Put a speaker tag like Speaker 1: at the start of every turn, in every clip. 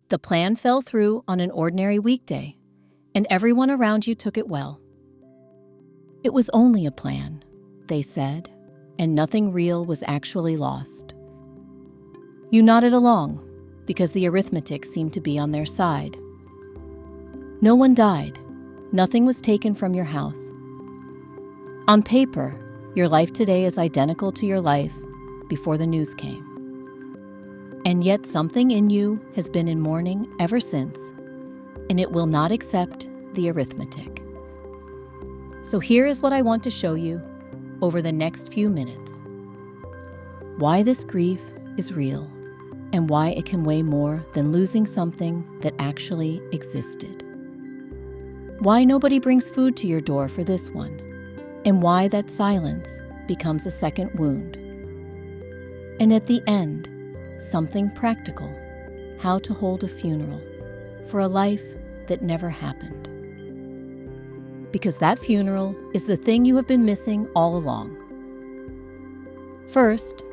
Speaker 1: The plan fell through on an ordinary weekday, and everyone around you took it well. It was only a plan, they said, and nothing real was actually lost. You nodded along, because the arithmetic seemed to be on their side. No one died. Nothing was taken from your house. On paper, your life today is identical to your life before the news came. And yet something in you has been in mourning ever since, and it will not accept the arithmetic. So here is what I want to show you over the next few minutes. Why this grief is real, and why it can weigh more than losing something that actually existed. Why nobody brings food to your door for this one, and why that silence becomes a second wound. And at the end, something practical, how to hold a funeral for a life that never happened. Because that funeral is the thing you have been missing all along. First,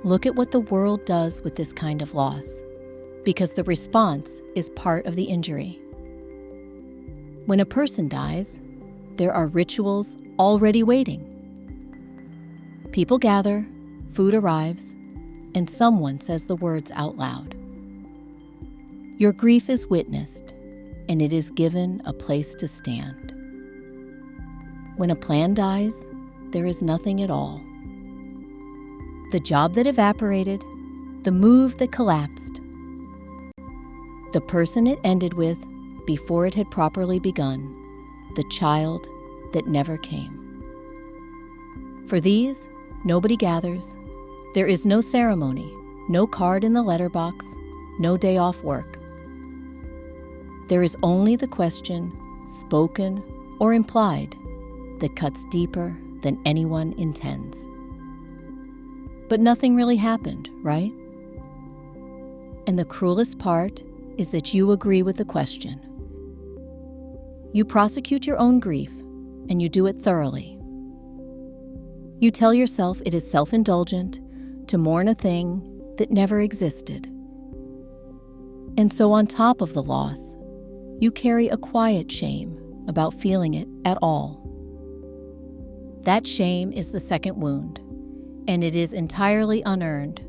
Speaker 1: look at what the world does with this kind of loss, because the response is part of the injury. When a person dies, there are rituals already waiting. People gather, food arrives, and someone says the words out loud. Your grief is witnessed, and it is given a place to stand. When a plan dies, there is nothing at all. The job that evaporated, the move that collapsed, the person it ended with before it had properly begun, the child that never came. For these, nobody gathers. There is no ceremony, no card in the letterbox, no day off work. There is only the question, spoken or implied, that cuts deeper than anyone intends. But nothing really happened, right? And the cruelest part is that you agree with the question. You prosecute your own grief, and you do it thoroughly. You tell yourself it is self-indulgent to mourn a thing that never existed. And so on top of the loss, you carry a quiet shame about feeling it at all. That shame is the second wound, and it is entirely unearned,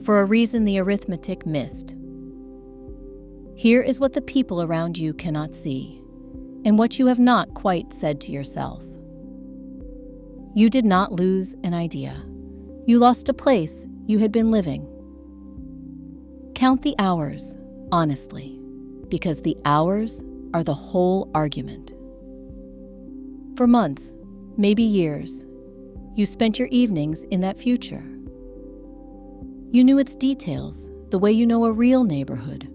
Speaker 1: for a reason the arithmetic missed. Here is what the people around you cannot see, and what you have not quite said to yourself. You did not lose an idea. You lost a place you had been living. Count the hours, honestly, because the hours are the whole argument. For months, maybe years, you spent your evenings in that future. You knew its details the way you know a real neighborhood.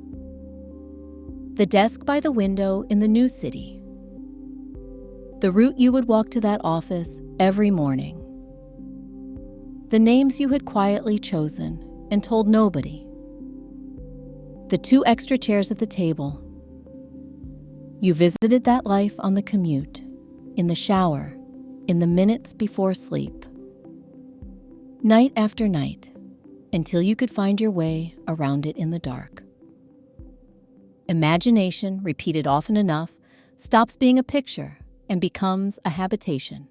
Speaker 1: The desk by the window in the new city. The route you would walk to that office every morning. The names you had quietly chosen and told nobody. The 2 extra chairs at the table. You visited that life on the commute, in the shower, in the minutes before sleep. Night after night, until you could find your way around it in the dark. Imagination, repeated often enough, stops being a picture and becomes a habitation.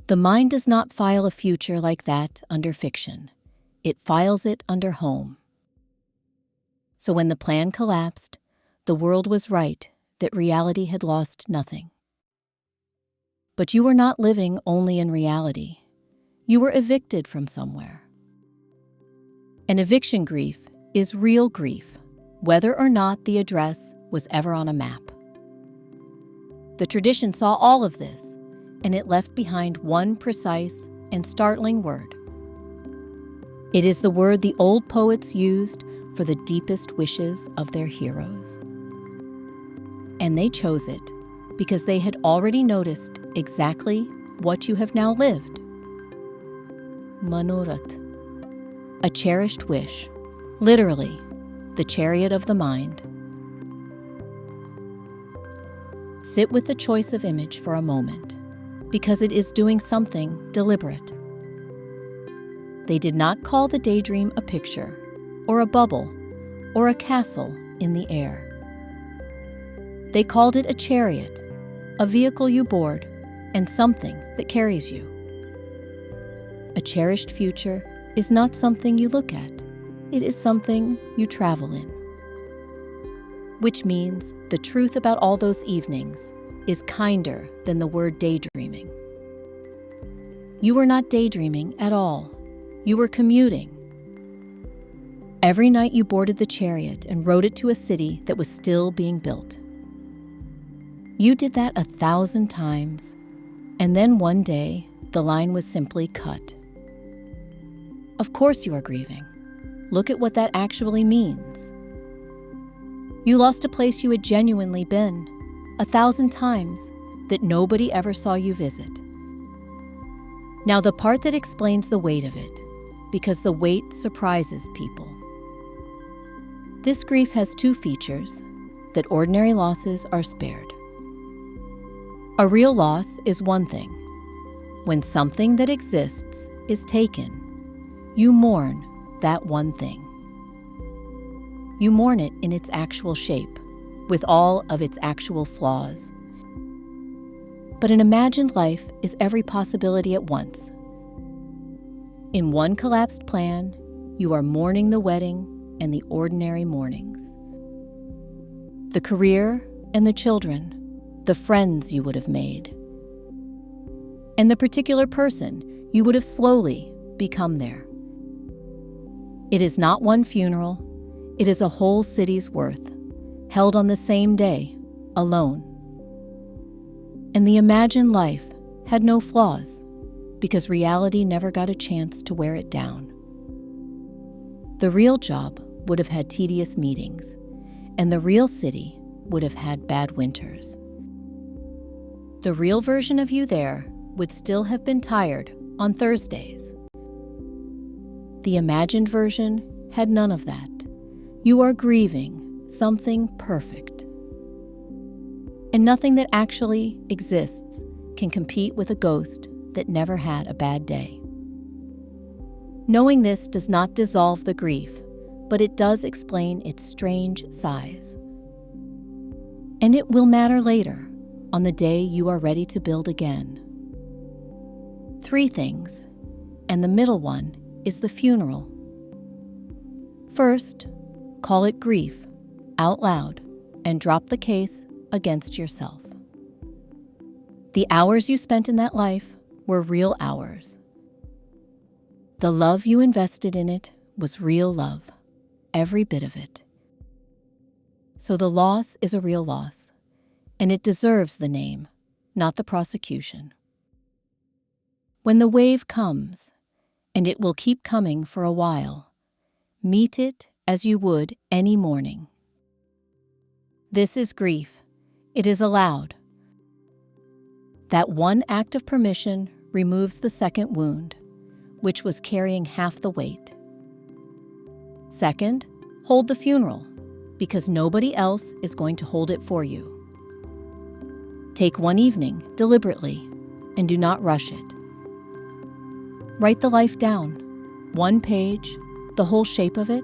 Speaker 1: The mind does not file a future like that under fiction. It files it under home. So when the plan collapsed, the world was right that reality had lost nothing. But you were not living only in reality. You were evicted from somewhere. And eviction grief is real grief, whether or not the address was ever on a map. The tradition saw all of this, and it left behind one precise and startling word. It is the word the old poets used for the deepest wishes of their heroes. And they chose it because they had already noticed exactly what you have now lived. Manoratha, a cherished wish, literally, the chariot of the mind. Sit with the choice of image for a moment, because it is doing something deliberate. They did not call the daydream a picture, or a bubble, or a castle in the air. They called it a chariot, a vehicle you board, and something that carries you. A cherished future is not something you look at, it is something you travel in. Which means the truth about all those evenings is kinder than the word daydreaming. You were not daydreaming at all. You were commuting. Every night you boarded the chariot and rode it to a city that was still being built. You did that 1,000 times, and then one day the line was simply cut. Of course you are grieving. Look at what that actually means. You lost a place you had genuinely been 1,000 times that nobody ever saw you visit. Now the part that explains the weight of it, because the weight surprises people. This grief has two features that ordinary losses are spared. A real loss is one thing. When something that exists is taken, you mourn that one thing. You mourn it in its actual shape, with all of its actual flaws. But an imagined life is every possibility at once. In one collapsed plan, you are mourning the wedding and the ordinary mornings. The career and the children, the friends you would have made, and the particular person you would have slowly become there. It is not one funeral, it is a whole city's worth, held on the same day, alone. And the imagined life had no flaws, because reality never got a chance to wear it down. The real job would have had tedious meetings, and the real city would have had bad winters. The real version of you there would still have been tired on Thursdays. The imagined version had none of that. You are grieving something perfect. And nothing that actually exists can compete with a ghost that never had a bad day. Knowing this does not dissolve the grief, but it does explain its strange size. And it will matter later, on the day you are ready to build again. 3 things, and the middle one is the funeral. First, call it grief out loud and drop the case against yourself. The hours you spent in that life were real hours. The love you invested in it was real love, every bit of it. So the loss is a real loss, and it deserves the name, not the prosecution. When the wave comes, and it will keep coming for a while, meet it as you would any morning. This is grief. It is allowed. That one act of permission removes the second wound, which was carrying half the weight. Second, hold the funeral, because nobody else is going to hold it for you. Take one evening deliberately, and do not rush it. Write the life down, 1 page, the whole shape of it.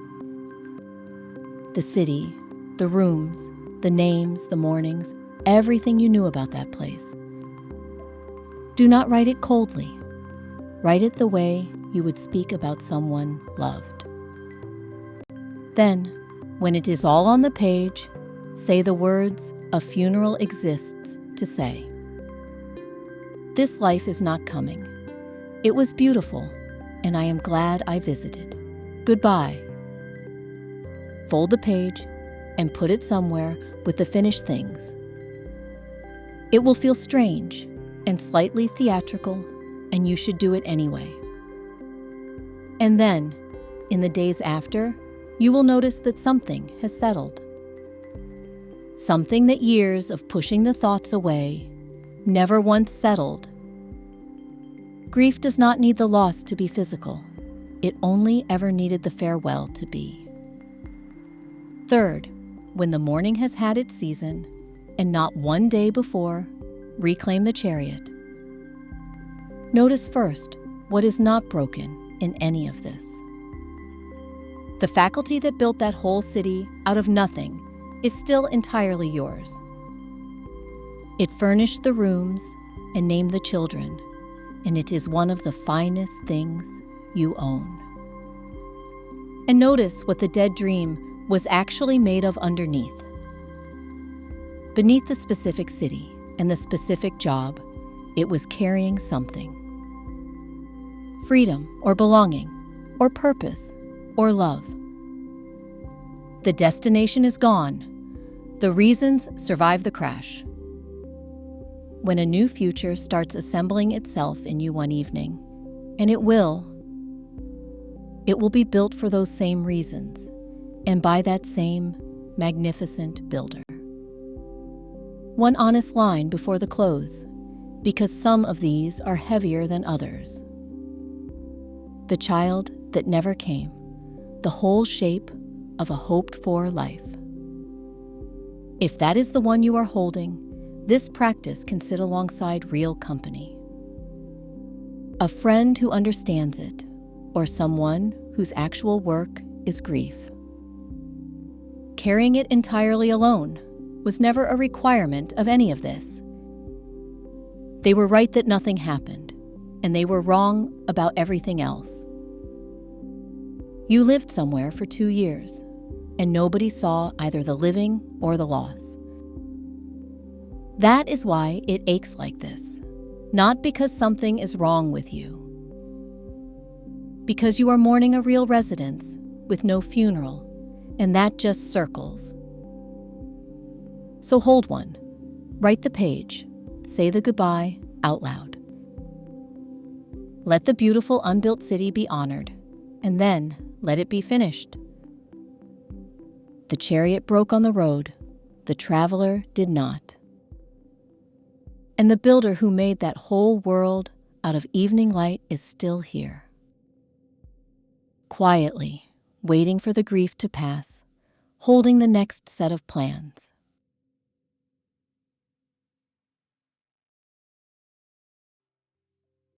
Speaker 1: The city, the rooms, the names, the mornings, everything you knew about that place. Do not write it coldly. Write it the way you would speak about someone loved. Then, when it is all on the page, say the words a funeral exists to say. This life is not coming. It was beautiful, and I am glad I visited. Goodbye. Fold the page and put it somewhere with the finished things. It will feel strange and slightly theatrical, and you should do it anyway. And then, in the days after, you will notice that something has settled. Something that years of pushing the thoughts away never once settled. Grief does not need the loss to be physical. It only ever needed the farewell to be. Third, when the mourning has had its season, and not one day before, reclaim the chariot. Notice first what is not broken in any of this. The faculty that built that whole city out of nothing is still entirely yours. It furnished the rooms and named the children, and it is one of the finest things you own. And notice what the dead dream was actually made of underneath. Beneath the specific city and the specific job, it was carrying something. Freedom or belonging or purpose or love. The destination is gone. The reasons survive the crash. When a new future starts assembling itself in you one evening, and it will be built for those same reasons, and by that same magnificent builder. One honest line before the close, because some of these are heavier than others. The child that never came, the whole shape of a hoped-for life. If that is the one you are holding, this practice can sit alongside real company. A friend who understands it, or someone whose actual work is grief. Carrying it entirely alone was never a requirement of any of this. They were right that nothing happened, and they were wrong about everything else. You lived somewhere for 2 years, and nobody saw either the living or the loss. That is why it aches like this, not because something is wrong with you. Because you are mourning a real residence with no funeral, and that just circles. So hold one, write the page, say the goodbye out loud. Let the beautiful unbuilt city be honored, and then let it be finished. The chariot broke on the road, the traveler did not. And the builder who made that whole world out of evening light is still here. Quietly, waiting for the grief to pass, holding the next set of plans.